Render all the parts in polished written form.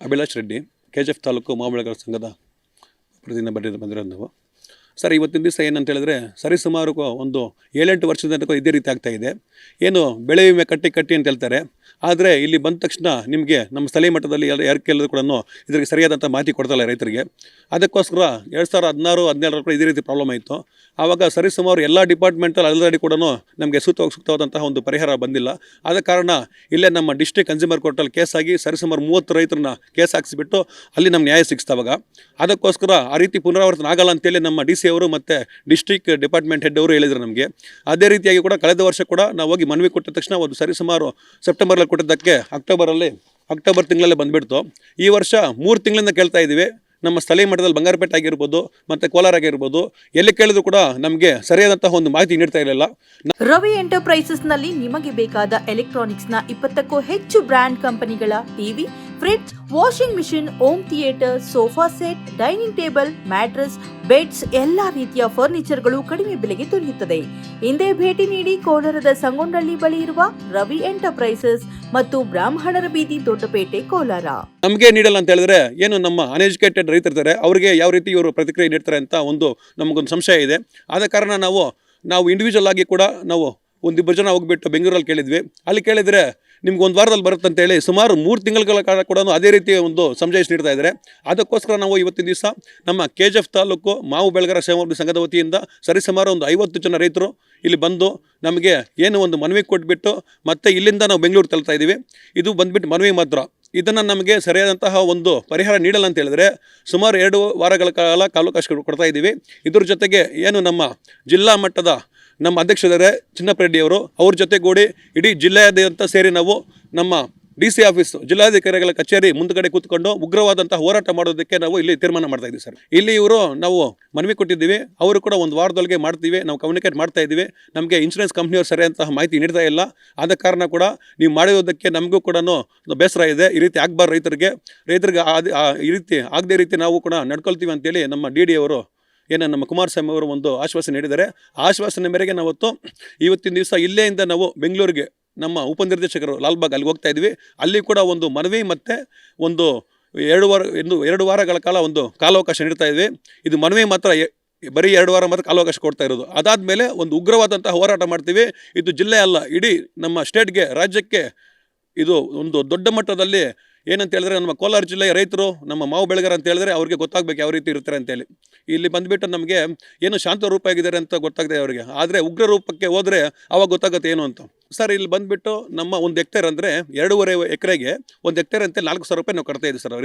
Abhilash Reddy, KGF taluk ಮಾವು ಬೆಳೆಗಾರರ ಸಂಘದ ಪ್ರತಿನಿಧಿ ಬಂದಿರೋದು ನಾವು. ಸರ್, ಇವತ್ತಿನ ದಿವಸ ಏನಂತ ಹೇಳಿದ್ರೆ ಸರಿಸುಮಾರು ಒಂದು 7-8 ವರ್ಷದ ತನಕ ಇದೇ ರೀತಿ ಆಗ್ತಾಯಿದೆ. ಏನು ಬೆಳೆ ವಿಮೆ ಕಟ್ಟಿ ಅಂತ ಹೇಳ್ತಾರೆ, ಆದರೆ ಇಲ್ಲಿ ಬಂದ ತಕ್ಷಣ ನಿಮಗೆ ನಮ್ಮ ಸ್ಥಳೀಯ ಮಟ್ಟದಲ್ಲಿ ಯಾರು ಕೇಳಿದ್ರು ಕೂಡ ಇದಕ್ಕೆ ಸರಿಯಾದಂಥ ಮಾಹಿತಿ ಕೊಡ್ತಾಯಿಲ್ಲ ರೈತರಿಗೆ. ಅದಕ್ಕೋಸ್ಕರ 2016-17 ಇದೇ ರೀತಿ ಪ್ರಾಬ್ಲಮ್ ಆಯಿತು. ಆವಾಗ ಸರಿಸುಮಾರು ಎಲ್ಲ ಡಿಪಾರ್ಟ್ಮೆಂಟಲ್ಲಿ ಆಲ್ರೆಡಿ ಕೂಡ ನಮಗೆ ಸೂಕ್ತವಾದಂತಹ ಒಂದು ಪರಿಹಾರ ಬಂದಿಲ್ಲ. ಆದ ಕಾರಣ ಇಲ್ಲೇ ನಮ್ಮ ಡಿಸ್ಟ್ರಿಕ್ಟ್ ಕನ್ಸ್ಯೂಮರ್ ಕೋರ್ಟಲ್ಲಿ ಕೇಸ್ ಆಗಿ ಸರಿಸುಮಾರು 30 ರೈತರನ್ನ ಕೇಸ್ ಹಾಕಿಸಿಬಿಟ್ಟು ಅಲ್ಲಿ ನಮ್ಮ ನ್ಯಾಯ ಸಿಕ್ಸ್ತಾವಾಗ. ಅದಕ್ಕೋಸ್ಕರ ಆ ರೀತಿ ಪುನರಾವರ್ತನೆ ಆಗಲ್ಲ ಅಂತೇಳಿ ನಮ್ಮ DC ಅವರು ಮತ್ತು ಡಿಸ್ಟ್ರಿಕ್ಟ್ ಡಿಪಾರ್ಟ್ಮೆಂಟ್ ಹೆಡ್ ಅವರು ಹೇಳಿದರು ನಮಗೆ. ಅದೇ ರೀತಿಯಾಗಿ ಕೂಡ ಕಳೆದ ವರ್ಷ ಕೂಡ ನಾವು ಹೋಗಿ ಮನವಿ ಕೊಟ್ಟ ತಕ್ಷಣ ಒಂದು ಸರಿಸುಮಾರು ಸೆಪ್ಟೆಂಬರಲ್ಲಿ ಕೊಟ್ಟಿದ್ದಕ್ಕೆ ಅಕ್ಟೋಬರ್ ತಿಂಗಳಲ್ಲೇ ಬಂದುಬಿಡ್ತು. ಈ ವರ್ಷ 3 ತಿಂಗಳಿಂದ ಕೇಳ್ತಾ ಇದ್ದೀವಿ. ನಮ್ಮ ಸ್ಥಳೀಯ ಮಟ್ಟದಲ್ಲಿ ಬಂಗಾರಪೇಟೆ ಆಗಿರ್ಬೋದು ಮತ್ತು ಕೋಲಾರ ಆಗಿರ್ಬೋದು, ಎಲ್ಲಿ ಕೇಳಿದ್ರು ಕೂಡ ನಮಗೆ ಸರಿಯಾದಂತಹ ಒಂದು ಮಾಹಿತಿ ನೀಡ್ತಾ ಇರಲಿಲ್ಲ. ರವಿ ಎಂಟರ್ಪ್ರೈಸಸ್ನಲ್ಲಿ ನಿಮಗೆ ಬೇಕಾದ ಎಲೆಕ್ಟ್ರಾನಿಕ್ಸ್ನ 20ಕ್ಕೂ ಹೆಚ್ಚು ಬ್ರ್ಯಾಂಡ್ ಕಂಪನಿಗಳ TV, fridge, washing machine, home theatre, sofa set, dining table, mattress, beds, ಎಲ್ಲಾ ರೀತಿಯ ಫರ್ನಿಚರ್ಗಳು ಕಡಿಮೆ ಬೆಲೆಗೆ ದೊರೆಯುತ್ತದೆ. ಹಿಂದೆ ಭೇಟಿ ನೀಡಿ ಕೋಲಾರದ ಸಂಗೊಂಡಳ್ಳಿ ಬಳಿ ಇರುವ ರವಿ ಎಂಟರ್ಪ್ರೈಸಸ್ ಮತ್ತು ಬ್ರಾಹ್ಮಣರ ಬೀದಿ, ದೊಡ್ಡಪೇಟೆ, ಕೋಲಾರ. ನಮಗೆ ನೀಡಲ್ಲ ಅಂತ ಹೇಳಿದ್ರೆ ಏನು ನಮ್ಮ ಅನ್ಎಜುಕೇಟೆಡ್ ರೈತರಿದ್ದಾರೆ, ಅವರಿಗೆ ಯಾವ ರೀತಿ ಇವರು ಪ್ರತಿಕ್ರಿಯೆ ನೀಡ್ತಾರೆ ಅಂತ ನಮಗೊಂದು ಸಂಶಯ ಇದೆ. ಆದ ಕಾರಣ ನಾವು ಇಂಡಿವಿಜುವಲ್ ಆಗಿ ಕೂಡ ನಾವು 1-2 ಜನ ಹೋಗ್ಬಿಟ್ಟು ಬೆಂಗಳೂರಲ್ಲಿ ಕೇಳಿದ್ವಿ. ಅಲ್ಲಿ ಕೇಳಿದರೆ ನಿಮ್ಗೆ 1 ವಾರದಲ್ಲಿ ಬರುತ್ತೆ ಅಂತೇಳಿ ಸುಮಾರು 3 ತಿಂಗಳ ಕಾಲ ಕೂಡ ಅದೇ ರೀತಿ ಒಂದು ಸಮಜಾಯಿಷಿ ನೀಡ್ತಾ ಇದ್ದಾರೆ. ಅದಕ್ಕೋಸ್ಕರ ನಾವು ಇವತ್ತಿನ ದಿವಸ ನಮ್ಮ KGF ತಾಲೂಕು ಮಾವು ಬೆಳೆಗಾರರ ಸೇವಾಭಿವೃದ್ಧಿ ಸಂಘದ ವತಿಯಿಂದ ಸರಿಸುಮಾರು ಒಂದು 50 ಜನ ರೈತರು ಇಲ್ಲಿ ಬಂದು ನಮಗೆ ಏನು ಒಂದು ಮನವಿ ಕೊಟ್ಬಿಟ್ಟು ಮತ್ತೆ ಇಲ್ಲಿಂದ ನಾವು ಬೆಂಗಳೂರು ತಳ್ತಾ ಇದ್ದೀವಿ. ಇದು ಬಂದುಬಿಟ್ಟು ಮನವಿ ಮಾತ್ರ. ಇದನ್ನು ನಮಗೆ ಸರಿಯಾದಂತಹ ಒಂದು ಪರಿಹಾರ ನೀಡಲ್ಲ ಅಂತ ಹೇಳಿದ್ರೆ ಸುಮಾರು 2 ವಾರಗಳ ಕಾಲ ಕಾಲಾವಕಾಶ ಕೊಡ್ತಾ ಇದ್ದೀವಿ. ಇದ್ರ ಜೊತೆಗೆ ಏನು ನಮ್ಮ ಜಿಲ್ಲಾ ಮಟ್ಟದ ನಮ್ಮ ಅಧ್ಯಕ್ಷರೇ ಚಿನ್ನಪ್ಪರೆಡ್ಡಿಯವರು, ಅವ್ರ ಜೊತೆಗೂಡಿ ಇಡೀ ಜಿಲ್ಲೆಯಾದ್ಯಂತ ಸೇರಿ ನಾವು ನಮ್ಮ DC ಆಫೀಸು, ಜಿಲ್ಲಾಧಿಕಾರಿಗಳ ಕಚೇರಿ ಮುಂದ್ಗಡೆ ಕೂತ್ಕೊಂಡು ಉಗ್ರವಾದಂತಹ ಹೋರಾಟ ಮಾಡೋದಕ್ಕೆ ನಾವು ಇಲ್ಲಿ ತೀರ್ಮಾನ ಮಾಡ್ತಾ ಇದ್ದೀವಿ. ಸರ್, ಇಲ್ಲಿ ನಾವು ಮನವಿ ಕೊಟ್ಟಿದ್ದೀವಿ. ಅವರು ಕೂಡ 1 ವಾರದೊಳಗೆ ಮಾಡ್ತೀವಿ, ನಾವು ಕಮ್ಯುನಿಕೇಟ್ ಮಾಡ್ತಾ ಇದ್ದೀವಿ. ನಮಗೆ ಇನ್ಶೂರೆನ್ಸ್ ಕಂಪ್ನಿಯವರು ಸರಿಯಾದಂತಹ ಮಾಹಿತಿ ನೀಡ್ತಾ ಇಲ್ಲ. ಆದ ಕಾರಣ ಕೂಡ ನೀವು ಮಾಡಿರೋದಕ್ಕೆ ನಮಗೂ ಕೂಡ ಬೇಸರ ಇದೆ. ಈ ರೀತಿ ಆಗಬಾರ್ದು ರೈತರಿಗೆ ಈ ರೀತಿ ಆಗದೇ ರೀತಿ ನಾವು ಕೂಡ ನಡ್ಕೊಳ್ತೀವಿ ಅಂತೇಳಿ ನಮ್ಮ DD ಅವರು ನಮ್ಮ ಕುಮಾರಸ್ವಾಮಿ ಅವರು ಒಂದು ಆಶ್ವಾಸನೆ ನೀಡಿದ್ದಾರೆ. ಆಶ್ವಾಸನೆ ಮೇರೆಗೆ ಇವತ್ತಿನ ದಿವಸ ಇಲ್ಲೇಯಿಂದ ನಾವು ಬೆಂಗಳೂರಿಗೆ ನಮ್ಮ ಉಪನಿರ್ದೇಶಕರು ಲಾಲ್ಬಾಗ್ ಅಲ್ಲಿಗೆ ಹೋಗ್ತಾ ಇದ್ವಿ. ಅಲ್ಲಿ ಕೂಡ ಒಂದು ಮನವಿ ಮತ್ತು ಒಂದು 2 ವಾರಗಳ ಕಾಲ ಒಂದು ಕಾಲಾವಕಾಶ ನೀಡ್ತಾ ಇದ್ವಿ. ಇದು ಮನವಿ ಮಾತ್ರ, ಬರೀ 2 ವಾರ ಮಾತ್ರ ಕಾಲಾವಕಾಶ ಕೊಡ್ತಾ ಇರೋದು. ಅದಾದಮೇಲೆ ಒಂದು ಉಗ್ರವಾದಂತಹ ಹೋರಾಟ ಮಾಡ್ತೀವಿ. ಇದು ಜಿಲ್ಲೆ ಅಲ್ಲ, ಇಡೀ ನಮ್ಮ ಸ್ಟೇಟ್ಗೆ, ರಾಜ್ಯಕ್ಕೆ ಇದು ಒಂದು ದೊಡ್ಡ ಮಟ್ಟದಲ್ಲಿ ಏನಂತ ಹೇಳಿದ್ರೆ ನಮ್ಮ ಕೋಲಾರ ಜಿಲ್ಲೆಯ ರೈತರು, ನಮ್ಮ ಮಾವು ಬೆಳೆಗಾರ ಅಂತ ಹೇಳಿದ್ರೆ ಅವ್ರಿಗೆ ಗೊತ್ತಾಗಬೇಕು ಯಾವ ರೀತಿ ಇರ್ತಾರೆ ಅಂತೇಳಿ. ಇಲ್ಲಿ ಬಂದುಬಿಟ್ಟು ನಮಗೆ ಏನು ಶಾಂತ ರೂಪ ಆಗಿದ್ದಾರೆ ಅಂತ ಗೊತ್ತಾಗಿದೆ ಅವರಿಗೆ, ಆದರೆ ಉಗ್ರ ರೂಪಕ್ಕೆ ಹೋದರೆ ಅವಾಗ ಗೊತ್ತಾಗುತ್ತೆ ಏನು ಅಂತ. ಸರ್, ಇಲ್ಲಿ ಬಂದುಬಿಟ್ಟು ನಮ್ಮ 1 ಹೆಕ್ಟೇರ್ ಅಂದರೆ 2.5 ಎಕರೆಗೆ 1 ಹೆಕ್ಟೇರ್ ಅಂತ 4,000 ರೂಪಾಯಿ ನಾವು ಕಟ್ತಾ ಇದ್ದೀವಿ ಸರ್.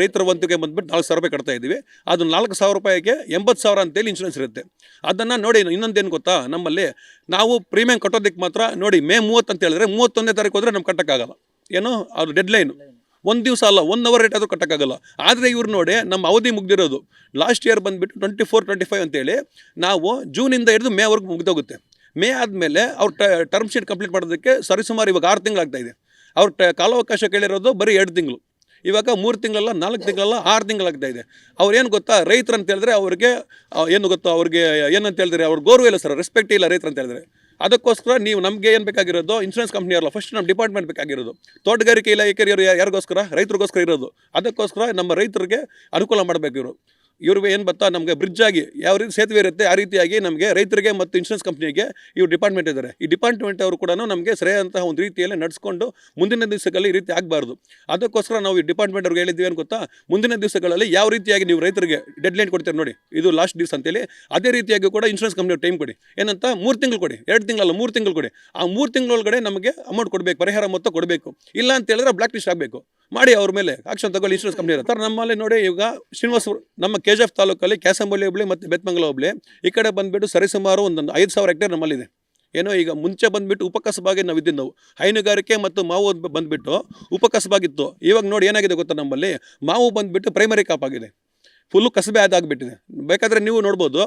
ರೈತರ ವಂತಿಗೆ ಬಂದುಬಿಟ್ಟು 4,000 ರೂಪಾಯಿ ಕಟ್ತಾ ಇದ್ದೀವಿ. ಅದು 4,000 ರೂಪಾಯಿಗೆ 80,000 ಅಂತೇಳಿ ಇನ್ಶೂರೆನ್ಸ್ ಇರುತ್ತೆ. ಅದನ್ನು ನೋಡಿ, ಇನ್ನೊಂದೇನು ಗೊತ್ತಾ, ನಮ್ಮಲ್ಲಿ ನಾವು ಪ್ರೀಮಿಯಂ ಕಟ್ಟೋದಕ್ಕೆ ಮಾತ್ರ ನೋಡಿ ಮೇ 30 ಅಂತ ಹೇಳಿದ್ರೆ 31ನೇ ತಾರೀಕು ಹೋದರೆ ನಮ್ಗೆ ಕಟ್ಟೋಕ್ಕಾಗಲ್ಲ. ಏನು ಅದು ಡೆಡ್ಲೈನು, 1 ದಿವಸ ಅಲ್ಲ, 1 ಅವರ್ ರೇಟ್ ಆದರೂ ಕಟ್ಟೋಕ್ಕಾಗಲ್ಲ. ಆದರೆ ಇವ್ರು ನೋಡಿ ನಮ್ಮ ಅವಧಿ ಮುಗ್ದಿರೋದು ಲಾಸ್ಟ್ ಇಯರ್ ಬಂದುಬಿಟ್ಟು 24-25 ಅಂತೇಳಿ ನಾವು ಜೂನಿಂದ ಹಿಡಿದು ಮೇವರೆಗೂ ಮುಗ್ದೋಗುತ್ತೆ. ಮೇ ಆದಮೇಲೆ ಅವ್ರ ಟರ್ಮ್ ಶೀಟ್ ಕಂಪ್ಲೀಟ್ ಮಾಡೋದಕ್ಕೆ ಸರಿಸುಮಾರು ಇವಾಗ 6 ತಿಂಗಳಾಗ್ತಾಯಿದೆ. ಅವ್ರ ಕಾಲಾವಕಾಶ ಕೇಳಿರೋದು ಬರೀ 2 ತಿಂಗಳು. ಇವಾಗ 3 ತಿಂಗಳಲ್ಲ, 4 ತಿಂಗಳಲ್ಲ, 6 ತಿಂಗಳಾಗ್ತಾಯಿದೆ. ಅವ್ರೇನು ಗೊತ್ತಾ, ರೈತರು ಅಂತ ಹೇಳಿದ್ರೆ ಅವ್ರಿಗೆ ಏನು ಗೊತ್ತಾ, ಅವ್ರಿಗೆ ಏನಂತ ಹೇಳಿದ್ರೆ ಅವ್ರ ಗೌರವ ಇಲ್ಲ ಸರ್, ರೆಸ್ಪೆಕ್ಟ್ ಇಲ್ಲ ರೈತರು ಅಂತ ಹೇಳಿದ್ರೆ. ಅದಕ್ಕೋಸ್ಕರ ನೀವು ನಮಗೆ ಏನು ಬೇಕಾಗಿರೋದು, ಇನ್ಶೂರೆನ್ಸ್ ಕಂಪ್ನಿ ಅಲ್ಲ, ಫಸ್ಟ್ ನಮ್ಮ ಡಿಪಾರ್ಟ್ಮೆಂಟ್ ಬೇಕಾಗಿರೋದು. ತೋಟಗಾರಿಕೆ ಇಲಾಖೆಯವರು ಯಾರಿಗೋಸ್ಕರ, ರೈತರಿಗೋಸ್ಕರ ಇರೋದು. ಅದಕ್ಕೋಸ್ಕರ ನಮ್ಮ ರೈತರಿಗೆ ಅನುಕೂಲ ಮಾಡಬೇಕು. ಇವ್ರಿಗೆ ಏನು ಗೊತ್ತಾ, ನಮಗೆ ಬ್ರಿಡ್ಜ್ ಆಗಿ ಯಾವ ರೀತಿ ಸೇತುವೆ ಇರುತ್ತೆ ಆ ರೀತಿಯಾಗಿ ನಮಗೆ ರೈತರಿಗೆ ಮತ್ತು ಇನ್ಶೂರೆನ್ಸ್ ಕಂಪ್ನಿಗೆ ಇವ್ರು ಡಿಪಾರ್ಟ್ಮೆಂಟ್ ಇದ್ದಾರೆ. ಈ ಡಿಪಾರ್ಟ್ಮೆಂಟ್ ಅವರು ಕೂಡ ನಮಗೆ ಸರಿಯಾದಂತಹ ಒಂದು ರೀತಿಯಲ್ಲಿ ನಡೆಸ್ಕೊಂಡು ಮುಂದಿನ ದಿವಸಗಳಲ್ಲಿ ಈ ರೀತಿ ಆಗಬಾರ್ದು. ಅದಕ್ಕೋಸ್ಕರ ನಾವು ಈ ಡಿಪಾರ್ಟ್ಮೆಂಟ್ ಅವ್ರಿಗೆ ಹೇಳಿದ್ವಿ ಏನು ಗೊತ್ತಾ, ಮುಂದಿನ ದಿವಸಗಳಲ್ಲಿ ಯಾವ ರೀತಿಯಾಗಿ ನೀವು ರೈತರಿಗೆ ಡೆಡ್ಲೈನ್ ಕೊಡ್ತೀರಿ ನೋಡಿ, ಇದು ಲಾಸ್ಟ್ ದಿವಸ ಅಂತೇಳಿ, ಅದೇ ರೀತಿಯಾಗಿ ಕೂಡ ಇನ್ಶೂರೆನ್ಸ್ ಕಂಪ್ನಿ ಟೈಮ್ ಕೊಡಿ. ಏನಂತ 3 ತಿಂಗಳು ಕೊಡಿ, 2 ತಿಂಗಳಲ್ಲ 3 ತಿಂಗಳು ಕೊಡಿ. ಆ 3 ತಿಂಗಳೊಳಗಡೆ ನಮಗೆ ಅಮೌಂಟ್ ಕೊಡಬೇಕು, ಪರಿಹಾರ ಮೊತ್ತ ಕೊಡಬೇಕು. ಇಲ್ಲ ಅಂತ ಹೇಳಿದ್ರೆ ಬ್ಲಾಕ್ ಲಿಸ್ಟ್ ಆಗಬೇಕು. ಮಾಡಿ ಅವ್ರ ಮೇಲೆ ಆಕ್ಷನ್ ತಗೊಳ್ಳಿ ಇನ್ಶೂರೆನ್ಸ್ ಕಂಪ್ನಿ ಇರುತ್ತೆ. ನಮ್ಮಲ್ಲಿ ನೋಡಿ ಈಗ ಶ್ರೀನಿವಾಸ ನಮ್ಮ KGF ತಾಲೂಕಲ್ಲಿ ಕ್ಯಾಸಂಬಳ್ಳಿ ಹೋಬಳಿ ಮತ್ತು ಬೆತ್ಮಂಗಲ ಹೋಬಳಿ ಈ ಕಡೆ ಬಂದುಬಿಟ್ಟು ಸರಿಸುಮಾರು ಒಂದು 5,000 ಹೆಕ್ಟೇರ್ ನಮ್ಮಲ್ಲಿದೆ. ಈಗ ಮುಂಚೆ ಬಂದುಬಿಟ್ಟು ಉಪಕಸಬಾಗಿ ನಾವು ಇದ್ದಿದ್ದು, ಹೈನುಗಾರಿಕೆ ಮತ್ತು ಮಾವು ಬಂದುಬಿಟ್ಟು ಉಪಕಸಬಾಗಿತ್ತು. ಇವಾಗ ನೋಡಿ ಏನಾಗಿದೆ ಗೊತ್ತಾ, ನಮ್ಮಲ್ಲಿ ಮಾವು ಬಂದುಬಿಟ್ಟು ಪ್ರೈಮರಿ ಕಾಪ್ ಆಗಿದೆ, ಫುಲ್ಲು ಕಸಬೆ ಅದಾಗ್ಬಿಟ್ಟಿದೆ. ಬೇಕಾದರೆ ನೀವು ನೋಡ್ಬೋದು,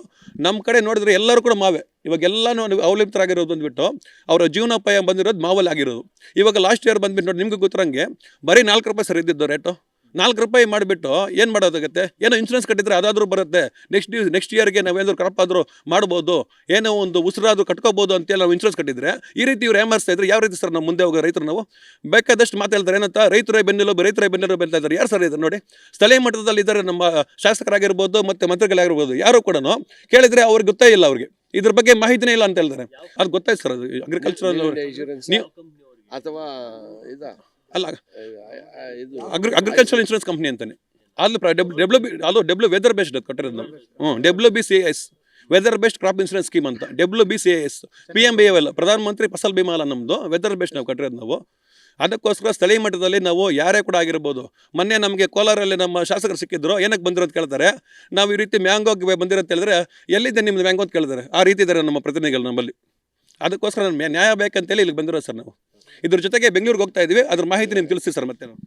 ನಮ್ಮ ಕಡೆ ನೋಡಿದ್ರೆ ಎಲ್ಲರೂ ಕೂಡ ಮಾವೇ. ಇವಾಗ ಎಲ್ಲನೂ ಅವಲಂಬಿತರಾಗಿರೋದು ಬಂದುಬಿಟ್ಟು ಅವರ ಜೀವನೋಪಾಯ ಬಂದಿರೋದು ಮಾವಲ್ಲಿ ಆಗಿರೋದು. ಇವಾಗ ಲಾಸ್ಟ್ ಇಯರ್ ಬಂದುಬಿಟ್ಟು ನೋಡಿ, ನಿಮ್ಗೆ ಗೊತ್ತಿರಂಗೆ ಬರೀ 4 ರೂಪಾಯಿ ಸರ್ ಇದ್ದಿದ್ದು ರೇಟು. ₹4 ಮಾಡಿಬಿಟ್ಟು ಏನು ಮಾಡೋದಾಗುತ್ತೆ, ಏನೋ ಇನ್ಶೂರೆನ್ಸ್ ಕಟ್ಟಿದ್ರೆ ಅದಾದರೂ ಬರುತ್ತೆ, ನೆಕ್ಸ್ಟ್ ಇಯರ್ಗೆ ನಾವೇನಾದ್ರು ಕ್ರಾಪ್ ಆದರೂ ಮಾಡ್ಬೋದು, ಏನೋ ಒಂದು ಉಸಿರಾದರೂ ಕಟ್ಕೋಬೋದು ಅಂತೇಳಿ ನಾವು ಇನ್ಶೂರೆನ್ಸ್ ಕಟ್ಟಿದ್ರೆ ಈ ರೀತಿ ಇವ್ರು ಏಮಾರಿಸ್ತಾ ಇದ್ರೆ ಯಾವ ರೀತಿ ಸರ್ ನಾವು ಮುಂದೆ ಹೋಗೋ ರೈತರು ನಾವು ಬೇಕಾದಷ್ಟು ಮಾತಾಡ್ತಾರೆ ಏನಂತ ರೈತರೇ ಬೆನ್ನೆಲುಬು ಬೆಳ್ತಾ ಇದ್ದಾರೆ. ಯಾರು ಸರ್ ಇದ್ದಾರೆ ನೋಡಿ, ಸ್ಥಳೀಯ ಮಟ್ಟದಲ್ಲಿ ಇದ್ದಾರೆ ನಮ್ಮ ಶಾಸಕರಾಗಿರ್ಬೋದು ಮತ್ತು ಮಂತ್ರಿಗಳಾಗಿರ್ಬೋದು, ಯಾರು ಕೂಡ ಕೇಳಿದರೆ ಅವ್ರಿಗೆ ಗೊತ್ತೇ ಇಲ್ಲ, ಅವ್ರಿಗೆ ಇದ್ರ ಬಗ್ಗೆ ಮಾಹಿತಿನೇ ಇಲ್ಲ ಅಂತ ಹೇಳ್ತಾರೆ. ಅದು ಗೊತ್ತಾಯ್ತು ಸರ್, ಅದು ಅಗ್ರಿಕಲ್ಚರಲ್ ನೀವು ಅಥವಾ ಅಲ್ಲ ಇದು ಅಗ್ರಿಕಲ್ಚರಲ್ ಇನ್ಶೂರೆನ್ಸ್ ಕಂಪ್ನಿ ಅಂತಾನೆ ಅದು ವೆದರ್ ಬೇಸ್ಡ್ ಕಟ್ಟಿರೋದು ನಾವು. WBCAS weather based crop insurance scheme ಅಂತ, WBCAS PMBAL ಪ್ರಧಾನ ಮಂತ್ರಿ ಫಸಲ್ ಬಿಮಾ ಅಲ್ಲ ನಮ್ಮದು, ವೆದರ್ ಬೇಸ್ಡ್ ನಾವು ಕಟ್ಟಿರೋದು ನಾವು. ಅದಕ್ಕೋಸ್ಕರ ಸ್ಥಳೀಯ ಮಟ್ಟದಲ್ಲಿ ನಾವು ಯಾರೇ ಕೂಡ ಆಗಿರ್ಬೋದು, ಮೊನ್ನೆ ನಮಗೆ ಕೋಲಾರಲ್ಲಿ ನಮ್ಮ ಶಾಸಕರು ಸಿಕ್ಕಿದ್ರು, ಏನಕ್ಕೆ ಬಂದಿರೋ ಅಂತ ಕೇಳ್ತಾರೆ, ನಾವು ಈ ರೀತಿ ಮ್ಯಾಂಗೋಗೆ ಬಂದಿರೋ ಅಂತ ಹೇಳಿದ್ರೆ ಎಲ್ಲಿದೆ ನಿಮ್ಮದು ಮ್ಯಾಂಗೋ ಅಂತ ಕೇಳಿದ್ದಾರೆ. ಆ ರೀತಿ ಇದ್ದಾರೆ ನಮ್ಮ ಪ್ರತಿನಿಧಿಗಳು ನಮ್ಮಲ್ಲಿ. ಅದಕ್ಕೋಸ್ಕರ ನ್ಯಾಯ ಬೇಕಂತೇಳಿ ಇಲ್ಲಿಗೆ ಬಂದಿರೋ ಸರ್ ನಾವು. ಇದ್ರ ಜೊತೆಗೆ ಬೆಂಗಳೂರಿಗೆ ಹೋಗ್ತಾ ಇದ್ದೀವಿ, ಅದ್ರ ಮಾಹಿತಿ ನಿಮ್ಗೆ ತಿಳಿಸಿ ಸರ್ ಮತ್ತೆ ನಾವು.